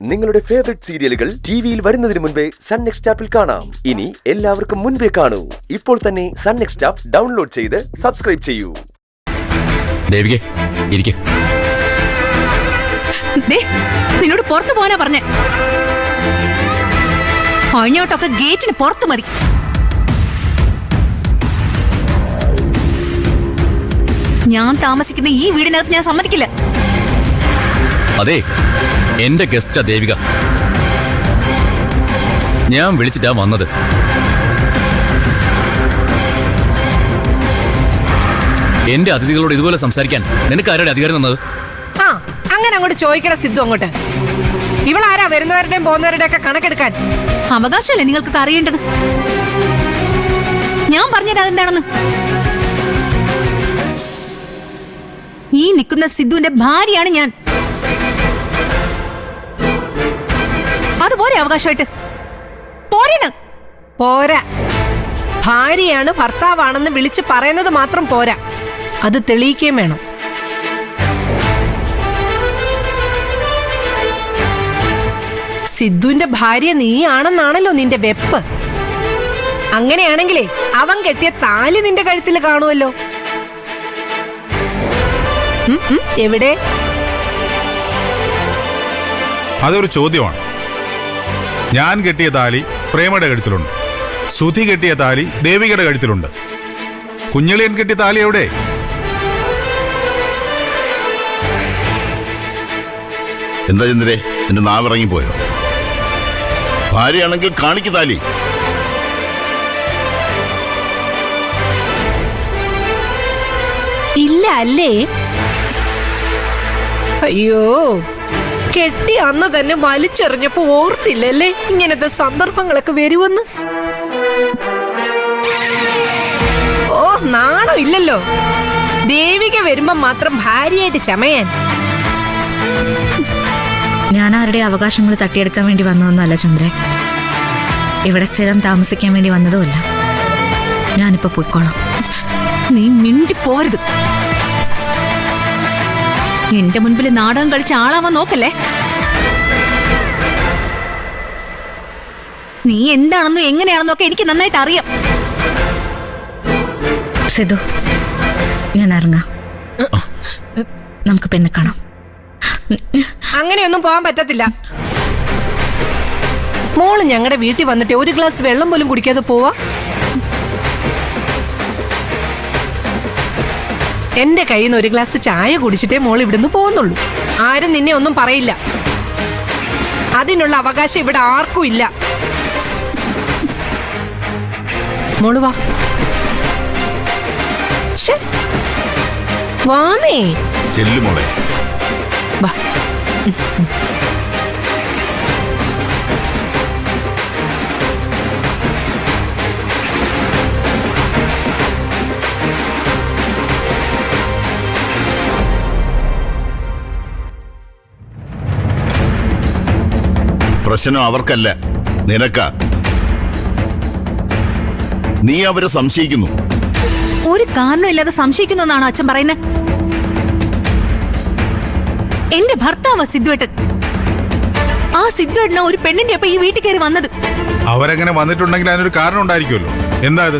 നിങ്ങളുടെ ഫേവറേറ്റ് സീരിയലുകൾ ടിവിയിൽ വരുന്നതിന് മുൻപേ സൺ നെക്സ്റ്റ് ആപ്പിൽ കാണാം. ഇനി എല്ലാവർക്കും മുൻപേ കാണൂ. ഇപ്പോൾ തന്നെ സൺ നെക്സ്റ്റ് ആപ്പ് ഡൗൺലോഡ് ചെയ്ത് സബ്സ്ക്രൈബ് ചെയ്യൂ. നിന്നോട് പുറത്തു പോകാനാ പറഞ്ഞേ. അഴിഞ്ഞോട്ടൊക്കെ ഗേറ്റിന് പുറത്തു മതി. ഞാൻ താമസിക്കുന്ന ഈ വീടിനകത്ത് ഞാൻ സമ്മതിക്കില്ല. അതെ, എന്റെ ഗസ്റ്റാ ദേവിക. ഞാൻ വിളിച്ചിട്ടാ വന്നത്. എന്റെ അതിഥികളോട് ഇതുപോലെ സംസാരിക്കാൻ നിനക്ക് ആരുടെ അധികാരം തന്നത്? ആ, അങ്ങനെ അങ്ങോട്ട് ചോദിക്കണ സിദ്ധു അങ്ങോട്ട്. ഇവളാരാ വരുന്നവരുടെയും പോകുന്നവരുടെ ഒക്കെ കണക്കെടുക്കാൻ? അവകാശമല്ലേ നിങ്ങൾക്ക് അറിയേണ്ടത്. ഞാൻ പറഞ്ഞത് അതെന്താണെന്ന്. ഈ നിൽക്കുന്ന സിദ്ധുവിന്റെ ഭാര്യയാണ് ഞാൻ. അതുപോലെ അവകാശമായിട്ട് പോരേന്ന്. പോരാ. ഭാര്യയാണ് ഭർത്താവാണെന്ന് വിളിച്ച് പറയുന്നത് മാത്രം പോരാ, അത് തെളിയിക്കുകയും വേണം. സിദ്ധുവിന്റെ ഭാര്യ നീയാണെന്നാണല്ലോ നിന്റെ വെപ്പ്. അങ്ങനെയാണെങ്കിലേ അവൻ കെട്ടിയ താലി നിന്റെ കഴുത്തിൽ കാണുമല്ലോ. എവിടെ? അതൊരു ചോദ്യമാണ്. ഞാൻ കെട്ടിയ താലി പ്രേമയുടെ കഴുത്തിലുണ്ട്. സുധി കെട്ടിയ താലി ദേവികയുടെ കഴുത്തിലുണ്ട്. കുഞ്ഞളിയൻ കെട്ടിയ താലി എവിടെ? എന്താ ചന്ദ്രേ, എന്റെ നാവിറങ്ങിപ്പോയോ? ഭാര്യയാണെങ്കിൽ കാണിക്ക് താലി. ഇല്ല അല്ലേ? അയ്യോ, കെട്ടി അന്ന് തന്നെ വലിച്ചെറിഞ്ഞപ്പോ ഓർത്തില്ലല്ലേ ഇങ്ങനത്തെ സന്ദർഭങ്ങളൊക്കെ വരുമെന്ന്. ഓ, നാണോ ഇല്ലല്ലോ ദേവിക വരുമ്പോ മാത്രം ഭാര്യയായിട്ട് ചമയാൻ. ഞാൻ ആരുടെ അവകാശങ്ങൾ തട്ടിയെടുക്കാൻ വേണ്ടി വന്നതൊന്നുമല്ല ചന്ദ്രൻ. ഇവിടെ സ്ഥിരം താമസിക്കാൻ വേണ്ടി വന്നതുമല്ല. ഞാനിപ്പോ പോയിക്കോളാം. നീ മിണ്ടിപ്പോരുത്. എന്റെ മുൻപിൽ നാടകം കളിച്ച് ആളാവാൻ നോക്കല്ലേ. നീ എന്താണെന്നും എങ്ങനെയാണെന്നൊക്കെ എനിക്ക് നന്നായിട്ട് അറിയാം. സിദ്ധു, ഞാൻ ഇറങ്ങാം. നമുക്ക് പിന്നെ കാണാം. അങ്ങനെയൊന്നും പോകാൻ പറ്റത്തില്ല. മോള് ഞങ്ങളുടെ വീട്ടിൽ വന്നിട്ട് ഒരു ഗ്ലാസ് വെള്ളം പോലും കുടിക്കാതെ പോവാ? എന്റെ കയ്യിൽ നിന്ന് ഒരു ഗ്ലാസ് ചായ കുടിച്ചിട്ടേ മോൾ ഇവിടുന്ന് പോകുന്നുള്ളൂ. ആരും നിന്നെ ഒന്നും പറയില്ല. അതിനുള്ള അവകാശം ഇവിടെ ആർക്കും ഇല്ല. മോള് വാ. വാന്നേ. ചെല്ലു മോളെ. വാ. പ്രശ്നം അവർക്കല്ല, നിനക്കാ. നീ അവരെ സംശയിക്കുന്നു. ഒരു കാരണമില്ലാതെ സംശയിക്കുന്നെന്നാണ് അച്ഛൻ പറയുന്നത്. എന്റെ ഭർത്താവ് സിദ്ധുവേട്ടൻ. ആ സിദ്ധുവേട്ടനാ ഒരു പെണ്ണിന്റെ ഒപ്പം ഈ വീട്ടിൽ കയറി വന്നത്. അവരെങ്ങനെ വന്നിട്ടുണ്ടെങ്കിൽ അതിനൊരു കാരണം ഉണ്ടായിരിക്കുമല്ലോ. എന്താ അത്?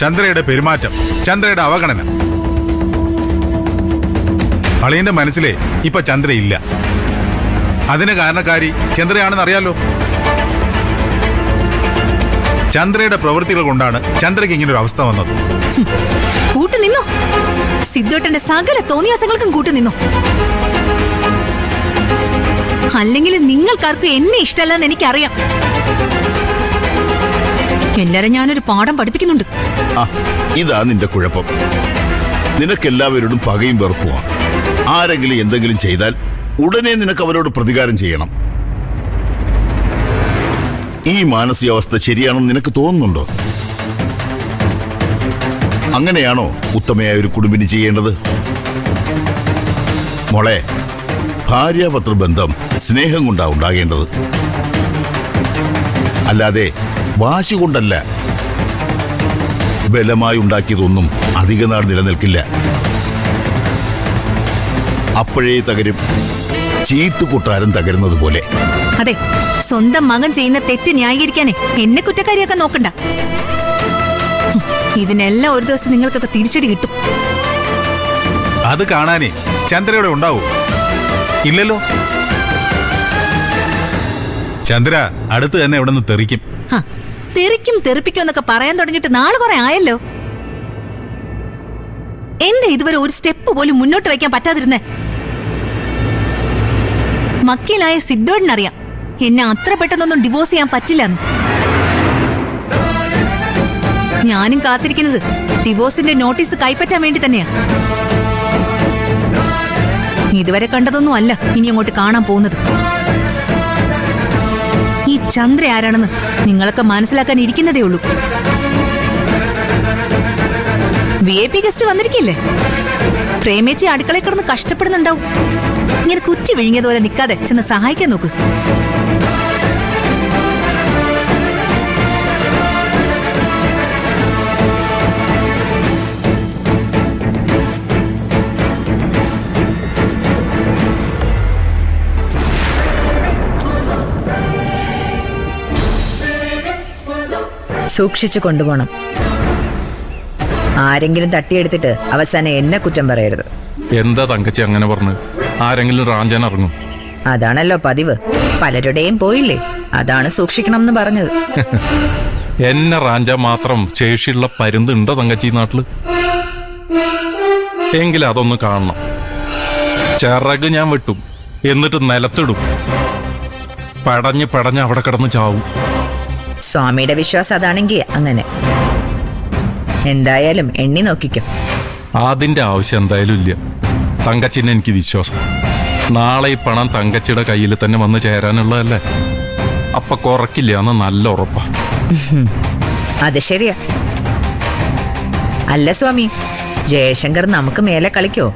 ചന്ദ്രയുടെ പെരുമാറ്റം, ചന്ദ്രയുടെ അവഗണന. അളിയന്റെ മനസ്സിലെ ഇപ്പൊ ചന്ദ്രയില്ല. അതിന് കാരണക്കാരി ചന്ദ്രയാണെന്ന് അറിയാലോ. ചന്ദ്രയുടെ പ്രവൃത്തികൾ കൊണ്ടാണ് ചന്ദ്രയ്ക്ക് ഇങ്ങനെ ഒരു അവസ്ഥ വന്നത്. കൂട്ടുനിന്നോ? സിദ്ധുവേട്ടന്റെ സകല തോന്നിയാസങ്ങൾക്കും കൂട്ടുനിന്നോ? അല്ലെങ്കിൽ നിങ്ങൾക്കാർക്കും എന്നെ ഇഷ്ടമല്ലെന്ന് എനിക്കറിയാം. എല്ലാരും ഞാനൊരു പാഠം പഠിപ്പിക്കുന്നുണ്ട്. ഇതാ നിന്റെ കുഴപ്പം. നിനക്കെല്ലാവരോടും പകയും വെറുപ്പുവാ. ആരെങ്കിലും എന്തെങ്കിലും ചെയ്താൽ ഉടനെ നിനക്ക് അവരോട് പ്രതികാരം ചെയ്യണം. ഈ മാനസികാവസ്ഥ ശരിയാണെന്ന് നിനക്ക് തോന്നുന്നുണ്ടോ? അങ്ങനെയാണോ ഉത്തമയായ ഒരു കുടുംബിനി ചെയ്യേണ്ടത്? മോളെ, ഭാര്യാഭർത്തൃ ബന്ധം സ്നേഹം കൊണ്ടാ ഉണ്ടാകേണ്ടത്, അല്ലാതെ വാശി കൊണ്ടല്ല. ബലമായി ഉണ്ടാക്കിയതൊന്നും അധികനാൾ നിലനിൽക്കില്ല. അപ്പോഴേ തകരും. ചീട്ടുകൊട്ടാരം തകരുന്നത് പോലെ. അതെ, സ്വന്തം മകൻ ചെയ്യുന്ന തെറ്റ് ന്യായീകരിക്കാനേ എന്നെ കുറ്റക്കാരിയാക്കാൻ നോക്കണ്ട. ഇതിനെല്ലാം ഒരു ദിവസം നിങ്ങൾക്കൊക്കെ തിരിച്ചടി കിട്ടും. അത് കാണാനേ ചന്ദ്രയുടെ ഉണ്ടാവൂ? ഇല്ലല്ലോ. ചന്ദ്ര അടുത്ത് തന്നെ ഇവിടെ നിന്ന് തെറിക്കും. തെറിക്കും തെറിപ്പിക്കും എന്നൊക്കെ പറയാൻ തുടങ്ങിയിട്ട് നാളെ കുറെ ആയല്ലോ. എന്താ ഇതുവരെ ഒരു സ്റ്റെപ്പ് പോലും മുന്നോട്ട് വയ്ക്കാൻ പറ്റാതിരുന്നേ? മക്കയിലായ സിദ്ധോടിനറിയാം എന്നെ അത്ര പെട്ടെന്നൊന്നും ഡിവോഴ്സ് ചെയ്യാൻ പറ്റില്ലെന്ന്. ഞാനും കാത്തിരിക്കുന്നത് ഡിവോഴ്സിന്റെ നോട്ടീസ് കൈപ്പറ്റാൻ വേണ്ടി തന്നെയാ. ഇതുവരെ കണ്ടതൊന്നും അല്ല ഇനി അങ്ങോട്ട് കാണാൻ പോകുന്നത്. ഈ ചന്ദ്ര ആരാണെന്ന് നിങ്ങളൊക്കെ മനസ്സിലാക്കാൻ ഇരിക്കുന്നതേ ഉള്ളൂ. VIP guest വന്നിരിക്കില്ലേ? പ്രേമേച്ചി അടുക്കളയിൽ കിടന്ന് കഷ്ടപ്പെടുന്നുണ്ടാവും. ഇങ്ങനെ കുറ്റി വിഴുങ്ങിയതുപോലെ നിൽക്കാതെ ചെന്ന് സഹായിക്കാൻ നോക്ക്. സൂക്ഷിച്ചു കൊണ്ടുപോകണം. ആരെങ്കിലും തട്ടിയെടുത്തിട്ട് അവസാനം എന്നെ കുറ്റം പറയരുത്. എന്താ തങ്കച്ചി അങ്ങനെ പറഞ്ഞു? ആരെങ്കിലും റാഞ്ചാൻ ഇറങ്ങും? അതാണല്ലോ പതിവ്. പലരുടെയും പോയില്ലേ, അതാണ് സൂക്ഷിക്കണം എന്ന് പറഞ്ഞത്. എന്നെ റാഞ്ചാൻ മാത്രം ശേഷിയുള്ള പരുന്തുണ്ടോ തങ്കച്ചി നാട്ടില്? എങ്കിലും അതൊന്ന് കാണണം. ചിറക് ഞാൻ വെട്ടും, എന്നിട്ട് നിലത്തിടും. പടഞ്ഞ് അവിടെ കിടന്ന് ചാവും. സ്വാമിയുടെ വിശ്വാസം അതാണെങ്കിൽ അങ്ങനെ. എന്തായാലും എണ്ണി നോക്കിക്കോ. അതിന്റെ ആവശ്യം എന്തായാലും ഇല്ല. തങ്കച്ചിനെ എനിക്ക് വിശ്വാസം. നാളെ ഈ പണം തങ്കച്ചിയുടെ കയ്യിൽ തന്നെ വന്ന് ചേരാനുള്ളതല്ലേ. അപ്പൊ കുറക്കില്ല എന്ന് നല്ല ഉറപ്പാ. അത് ശരിയാ. അല്ല സ്വാമി, ജയശങ്കർ നമുക്ക് മേലെ കളിക്കോ?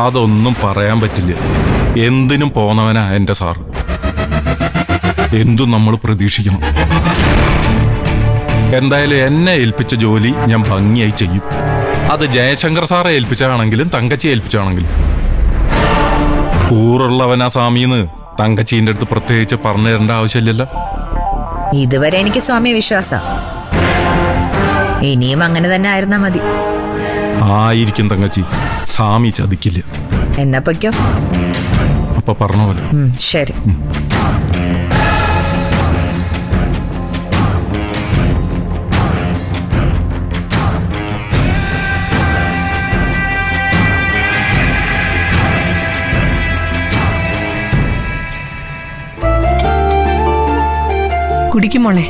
അതൊന്നും പറയാൻ പറ്റില്ല. എന്തിനും പോന്നവനാ എന്റെ സാറ്. എന്തും നമ്മൾ പ്രതീക്ഷിക്കണം. എന്തായാലും എന്നെ ഏൽപ്പിച്ച ജോലി ഞാൻ ഭംഗിയായി ചെയ്യും. അത് ജയശങ്കർ സാറെ ഏൽപ്പിച്ചാണെങ്കിലും തങ്കച്ചി ഏൽപ്പിച്ചാണെങ്കിലും. കൂറുള്ളവനാ സ്വാമിന്ന് തങ്കച്ചീന്റെ അടുത്ത് പ്രത്യേകിച്ച് പറഞ്ഞു തരേണ്ട ആവശ്യമില്ലല്ലോ. ഇതുവരെ എനിക്ക് സ്വാമിയെ വിശ്വാസ. ഇനിയും അങ്ങനെ തന്നെ ആയിരുന്നാ മതി. ആയിരിക്കും തങ്കച്ചി. സ്വാമി ചതിക്കില്ല. എന്നാ പൊയ്ക്കോ. അപ്പൊ പറഞ്ഞ പോലെ. ശരി. കുടിക്കും മോളെ.